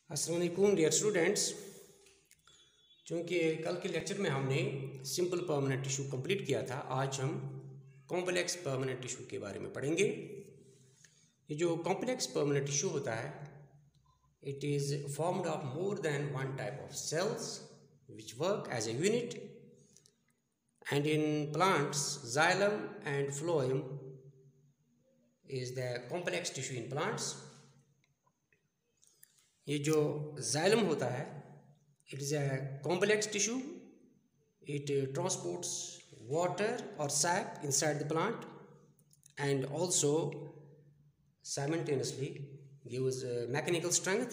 अस्सलाम वालेकुम dear students. चूँकि कल के लेक्चर में हमने सिंपल परमानेंट टिश्यू कंप्लीट किया था, आज हम कॉम्प्लेक्स परमानेंट टिश्यू के बारे में पढ़ेंगे। ये जो कॉम्प्लेक्स परमानेंट टिश्यू होता है, it is formed of more than one type of cells which work as a unit, and in plants xylem and phloem is the complex tissue in plants. ये जो जाइलम होता है, it is a complex tissue. It transports water or sap inside the plant and also simultaneously gives mechanical strength.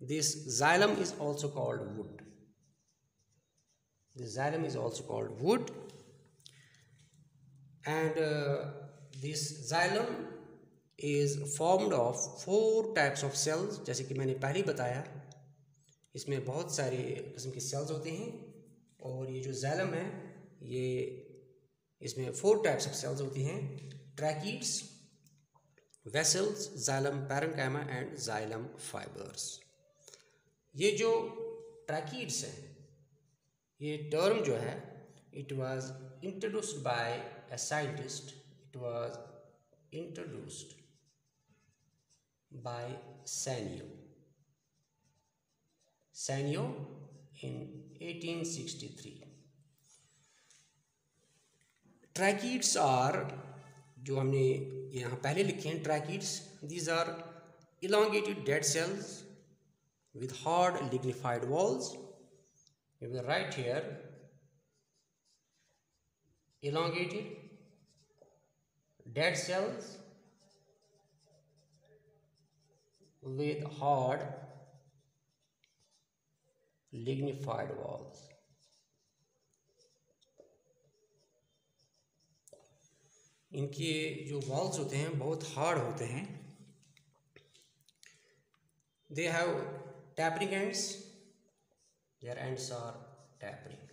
This xylem is also called wood. This xylem is also called wood, and this xylem is formed of 4 types of cells. जैसे कि मैंने पहले बताया, इसमें बहुत सारे किस्म के सेल्स होते हैं, और ये जो जाइलम है, ये इसमें 4 टाइप्स ऑफ सेल्स होती हैं: tracheids, vessels, xylem parenchyma and xylem fibres. ये जो ट्रैकीड्स हैं, ये टर्म जो है, it was introduced by a scientist. It was introduced by Sanio in 1863. Tracheids are, जो हमने यहाँ पहले लिखे हैं tracheids, these are elongated dead cells with hard lignified walls. We will write here elongated dead cells with hard lignified walls. इनके जो walls होते हैं बहुत हार्ड होते हैं. They have tapering ends, their ends are tapering.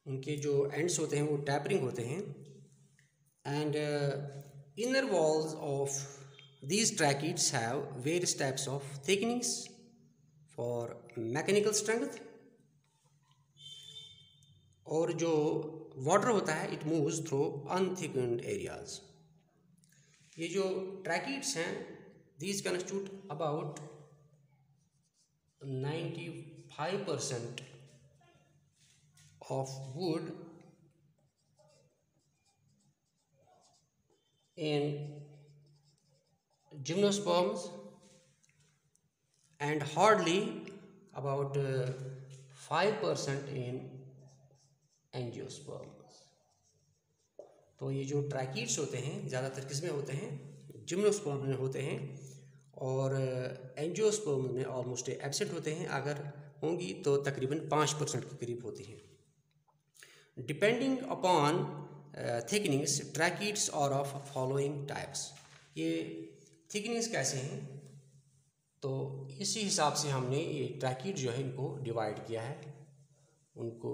उनके जो ends होते हैं वो टैपरिंग होते हैं. And inner walls of these tracheids have various types of thickenings for mechanical strength. और जो water होता है, it moves through unthickened areas. ये जो tracheids हैं, these constitute about 95% of wood in gymnosperms and hardly about 5% in angiosperms. तो ये जो ट्रैकीड्स होते हैं, ज़्यादातर किसमें होते हैं? जिम्नोस्पर्म में होते हैं, और एंजियोस्पर्म में ऑलमोस्ट एब्सेंट होते हैं. अगर होंगी तो तकरीबन 5% के करीब होती हैं. डिपेंडिंग अपॉन थिकनिंग्स, ट्रैकीड्स और ऑफ फॉलोइंग टाइप्स. ये थिकनिंग्स कैसे हैं? तो इसी हिसाब से हमने ये ट्रैकीड जो है, इनको डिवाइड किया है. उनको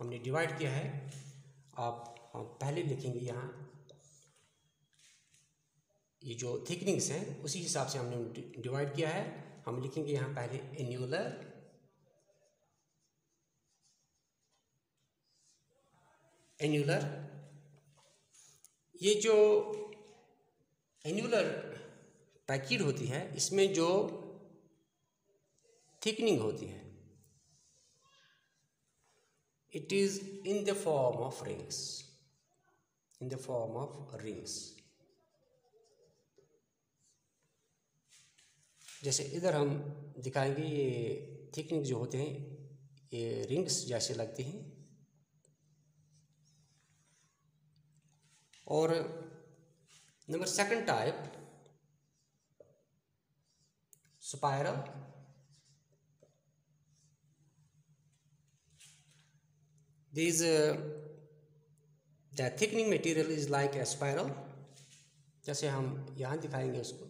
हमने डिवाइड किया है. आप हम पहले लिखेंगे यहाँ, ये जो थिकनिंग्स हैं उसी हिसाब से हमने डिवाइड किया है. हम लिखेंगे यहाँ पहले एन्यूलर, एन्यूलर. ये जो एन्यूलर ट्रैकीड होती है, इसमें जो थिकनिंग होती है, it is in the form of rings, in the form of rings. जैसे इधर हम दिखाएंगे, ये थिकनिंग जो होते हैं, ये रिंग्स जैसे लगते हैं. और number second type, spiral. This the thickening material is like a spiral. जैसे हम यहाँ दिखाएंगे उसको,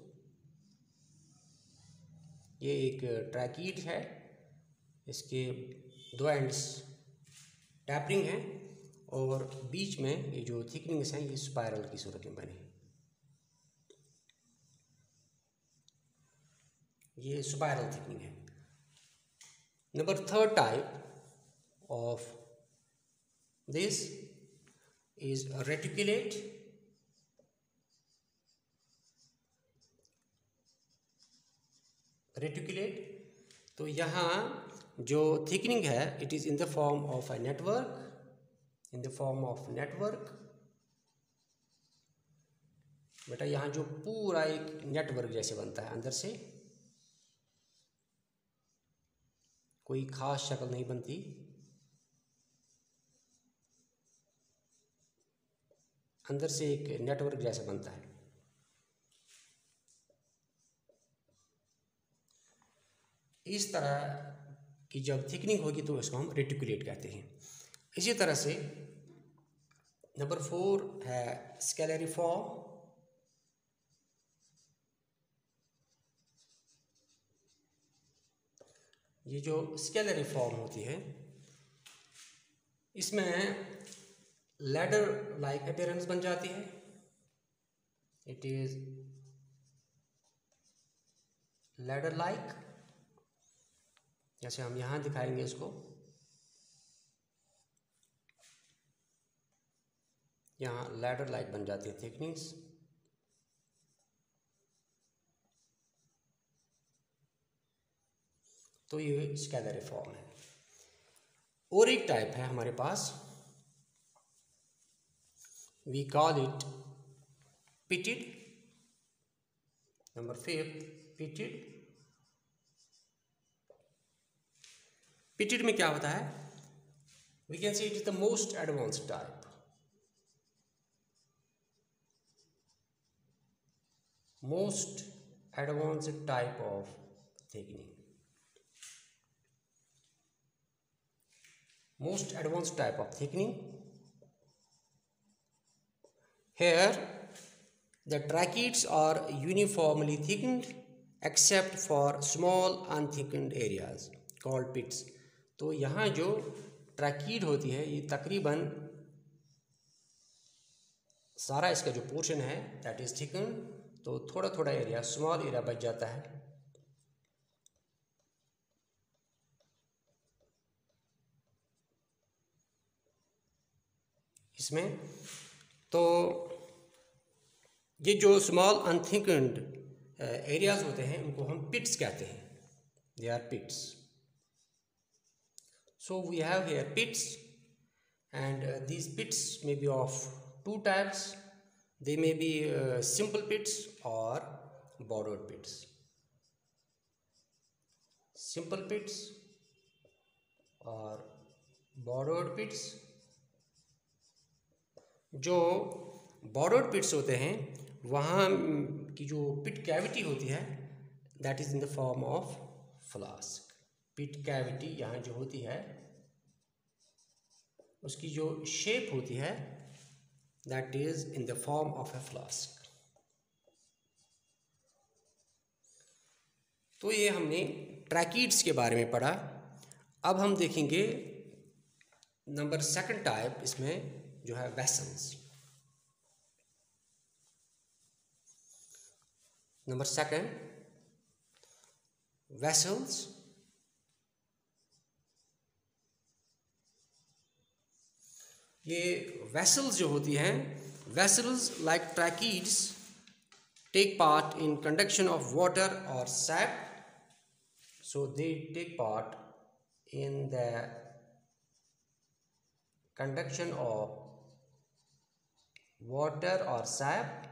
ये एक ट्रैकीड है, इसके 2 एंड्स टैपरिंग हैं, और बीच में ये जो थिकनिंग्स हैं ये स्पाइरल की सूरत में बने, ये स्पाइरल थिकनिंग है। Number third type of this is reticulate. Reticulate तो यहाँ जो थिकनिंग है it is in the form of a network, in the form of network. बेटा यहाँ जो पूरा एक नेटवर्क जैसे बनता है, अंदर से कोई खास शक्ल नहीं बनती, अंदर से एक नेटवर्क जैसा बनता है। इस तरह की जब थिकनिंग होगी तो इसको हम रेटिकुलेट कहते हैं। इसी तरह से नंबर 4 है स्केलरिफॉर्म। ये जो स्केलरिफॉर्म होती है इसमें लैडर लाइक अपीयरेंस बन जाती है। इट इज लैडर लाइक, जैसे हम यहाँ दिखाएंगे इसको, यहाँ लैडर लाइक बन जाती है थिकनिंग्स। तो ये स्केलरिफॉर्म है। और एक टाइप है हमारे पास, we call it pitted. Number 5 pitted. Pitted में क्या होता है, we can say it is the most advanced type, most advanced type of thickening, most advanced type of thickening. Here the tracheids are uniformly thickened except for small unthickened areas called pits. तो यहाँ जो ट्रैकीड होती है ये तकरीबन सारा इसका जो पोर्शन है दैट इज थिकन, तो थोड़ा थोड़ा एरिया, स्मॉल एरिया बच जाता है। इसमें तो ये जो स्मॉल अनथिकन्ड एरियाज होते हैं उनको हम पिट्स कहते हैं, they are pits. So we have here pits and these pits may be of two types, they may be simple pits और बॉर्डर्ड पिट्स। सिंपल पिट्स और बॉर्डर्ड पिट्स। जो बॉर्डर्ड पिट्स होते हैं वहाँ की जो पिट कैविटी होती है that is in the form of flask. Pit cavity यहाँ जो होती है उसकी जो शेप होती है that is in the form of a flask. तो ये हमने ट्रैकीड्स के बारे में पढ़ा। अब हम देखेंगे नंबर 2 टाइप इसमें जो है वेसल्स। Number 2 vessels. ये वेसल्स जो होती हैं, vessels like tracheids take part in conduction of water और sap, so they take part in the conduction of water or sap,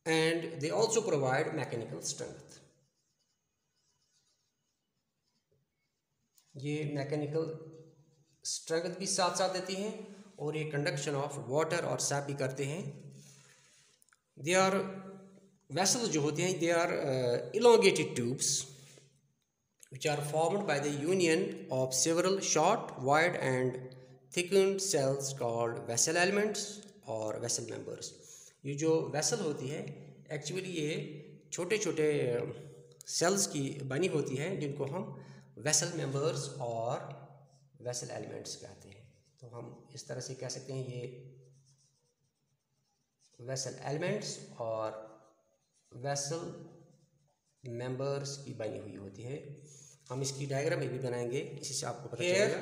and they also provide mechanical strength. ये mechanical strength भी साथ साथ देती हैं और ये कंडक्शन ऑफ वाटर और सैप भी करते हैं। दे आर वेसल्स जो होते हैं, they are elongated tubes which are formed by the union of several short, wide and thickened cells called vessel elements or vessel members. ये जो वेसल होती है एक्चुअली ये छोटे छोटे सेल्स की बनी होती है जिनको हम वेसल मेंबर्स और वेसल एलिमेंट्स कहते हैं। तो हम इस तरह से कह सकते हैं ये वेसल एलिमेंट्स और वेसल मेंबर्स की बनी हुई होती है। हम इसकी डायग्राम भी बनाएंगे, इसी से आपको पता चलेगा।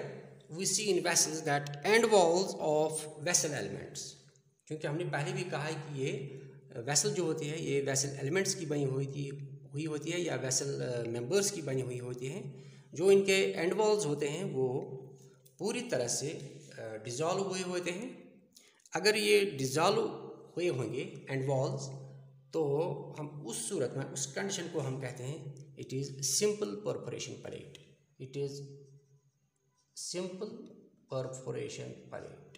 We see in vessels that end walls of vessel elements, क्योंकि हमने पहले भी कहा है कि ये वेसल जो होती है ये वेसल एलिमेंट्स की बनी हुई होती है या वेसल मेंबर्स की बनी हुई होती हैं। जो इनके एंड वॉल्स होते हैं वो पूरी तरह से डिज़ोल्व हुए होते हैं। अगर ये डिज़ोल्व हुए होंगे एंड वॉल्स, तो हम उस सूरत में उस कंडीशन को हम कहते हैं it is simple perforation plate. It is simple perforation plate.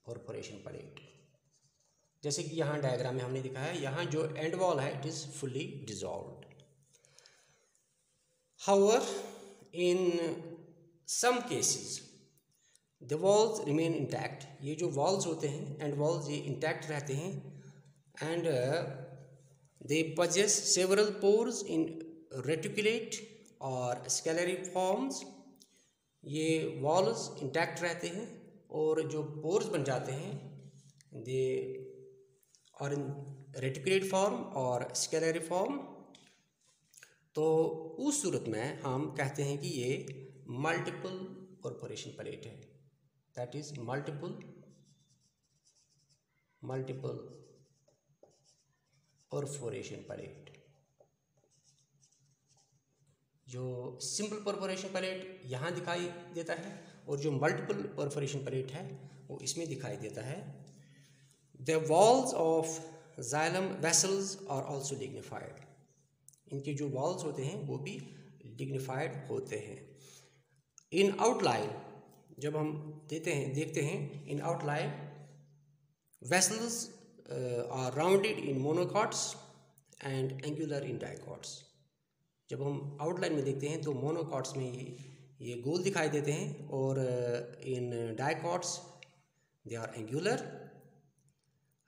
Perforation plate जैसे कि यहाँ डायग्राम में हमने दिखाया है, यहाँ जो एंड वॉल है it is fully dissolved. However in some cases the walls remain intact. ये जो वॉल्स होते हैं एंड वॉल्स ये इंटैक्ट रहते हैं and they possess several pores in reticulate और स्केलरी फॉर्म्स। ये वॉल्स इंटैक्ट रहते हैं और जो पोर्स बन जाते हैं दे और इन रेटिकुलेट फॉर्म और स्केलरी फॉर्म। तो उस सूरत में हम कहते हैं कि ये मल्टीपल परफोरेशन प्लेट है। That is multiple perforation plate. जो सिंपल परफोरेशन प्लेट यहाँ दिखाई देता है और जो मल्टीपल परफोरेशन प्लेट है वो इसमें दिखाई देता है। The walls of xylem vessels are also lignified. इनके जो वॉल्स होते हैं वो भी डिग्निफाइड होते हैं। इन आउटलाइन जब हम देखते हैं in outline vessels are rounded in monocots and angular in dicots. जब हम आउटलाइन में देखते हैं तो मोनोकॉट्स में ये गोल दिखाई देते हैं और in dicots they are angular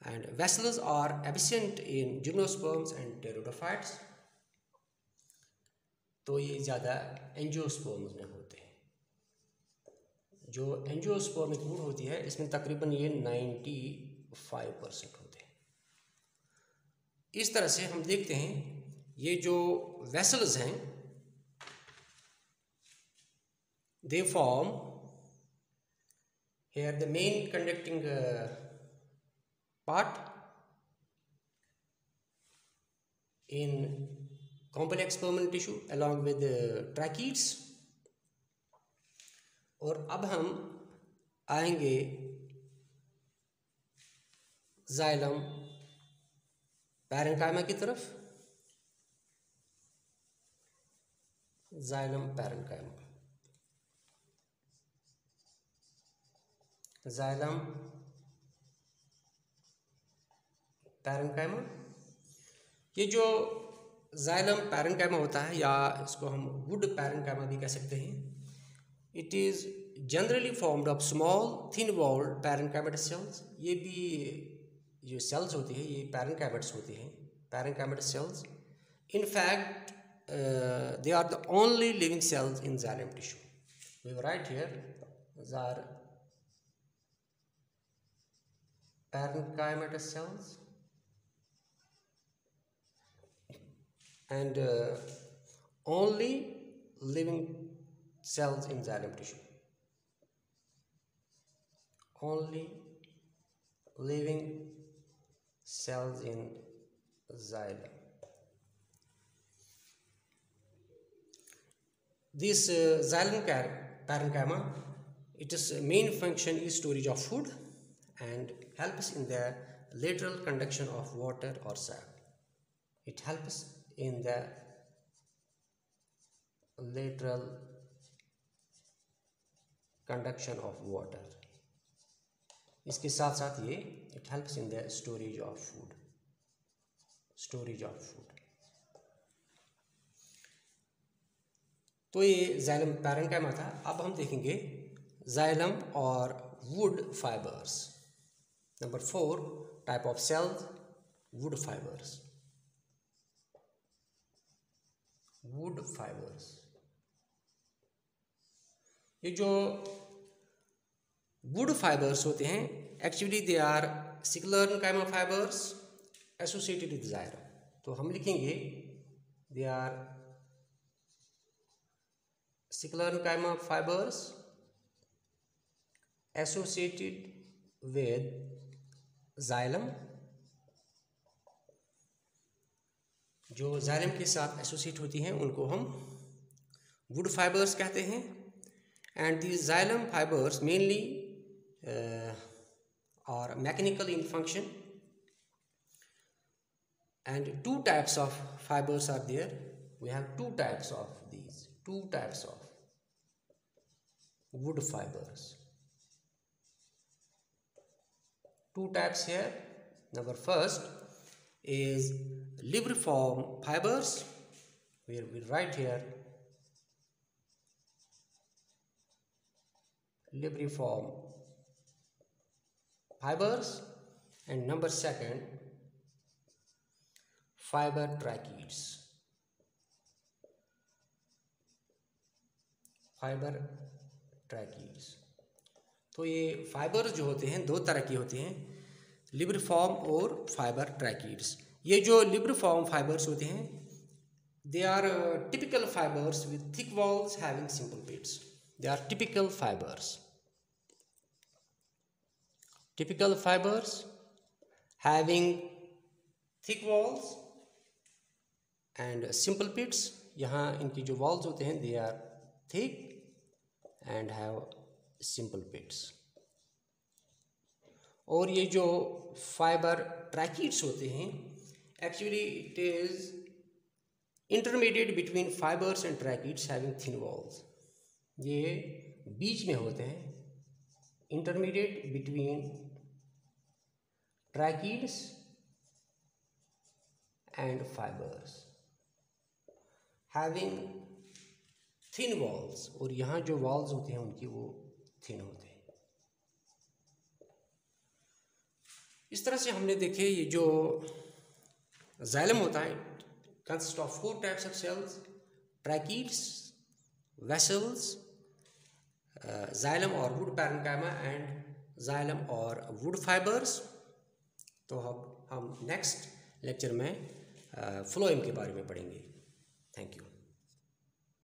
and vessels are absent in gymnosperms and pteridophytes. तो ये ज़्यादा एंजियोस्पर्म्स में होते हैं। जो एंजियोस्पर्मिक वुड होती है इसमें तकरीबन ये 95% होते हैं। इस तरह से हम देखते हैं ये जो वेसल्स हैं they form here the main conducting part in complex permanent tissue along with tracheids। और अब हम आएंगे जाइलम पैरेन्काइमा की तरफ। Xylem parenchyma, xylem parenchyma. ये जो जाइलम पैरेन्काइमा होता है या इसको हम वुड पैरेन्काइमा भी कह सकते हैं, it is generally formed of small thin walled parenchymatous cells. ये भी जो सेल्स होती है ये पैरेन्काइमेट्स होती हैं, parenchymatous cells. In fact they are the only living cells in xylem tissue. We write here are parenchymatous cells and only living cells in xylem tissue. Only living cells in xylem. This xylem parenchyma, its main function is storage of food and helps in the lateral conduction of water or sap. It helps in the lateral conduction of water. इसके साथ साथ ये it helps in the storage of food. तो ये xylem parenchyma था। अब हम देखेंगे जाइलम और wood fibres. Number 4 type of cells wood fibres. Wood fibres ये जो वुड फाइबर्स होते हैं actually they are sclerenchyma fibres associated with xylem. तो हम लिखेंगे they are sclerenchyma fibres associated with xylem. जो जाइलम के साथ एसोसिएट होती हैं उनको हम वुड फाइबर्स कहते हैं। And the xylem fibres mainly are mechanical in function, and two types of fibers are there. We have two types of these, two types of wood fibers. Two types here. Number first is libriform fibers, where we write here libriform fibers, and number second fiber tracheids. Fibre tracheids. तो ये fibre जो होते हैं दो तरह के होते हैं, लिब्रिफॉर्म और फाइबर ट्रैकीड्स। ये जो लिब्रिफॉर्म फाइबर्स होते हैं they are typical fibres with thick walls having simple pits. They are typical fibres, typical fibers having thick walls and simple pits। यहाँ इनकी जो walls होते हैं they are thick and have simple pits। और ये जो fiber tracheids होते हैं actually it is intermediate between fibers and tracheids having thin walls। ये बीच में होते हैं, intermediate between tracheids and fibers having thin walls। और यहाँ जो walls होते हैं उनकी वो thin होते हैं। इस तरह से हमने देखे ये जो जाइलम होता है consists of 4 types of cells: tracheids, vessels, xylem और वुड पैरेन्काइमा एंड जाइलम और वुड फाइबर्स। तो हम नेक्स्ट लेक्चर में फ्लोएम के बारे में पढ़ेंगे। Thank you.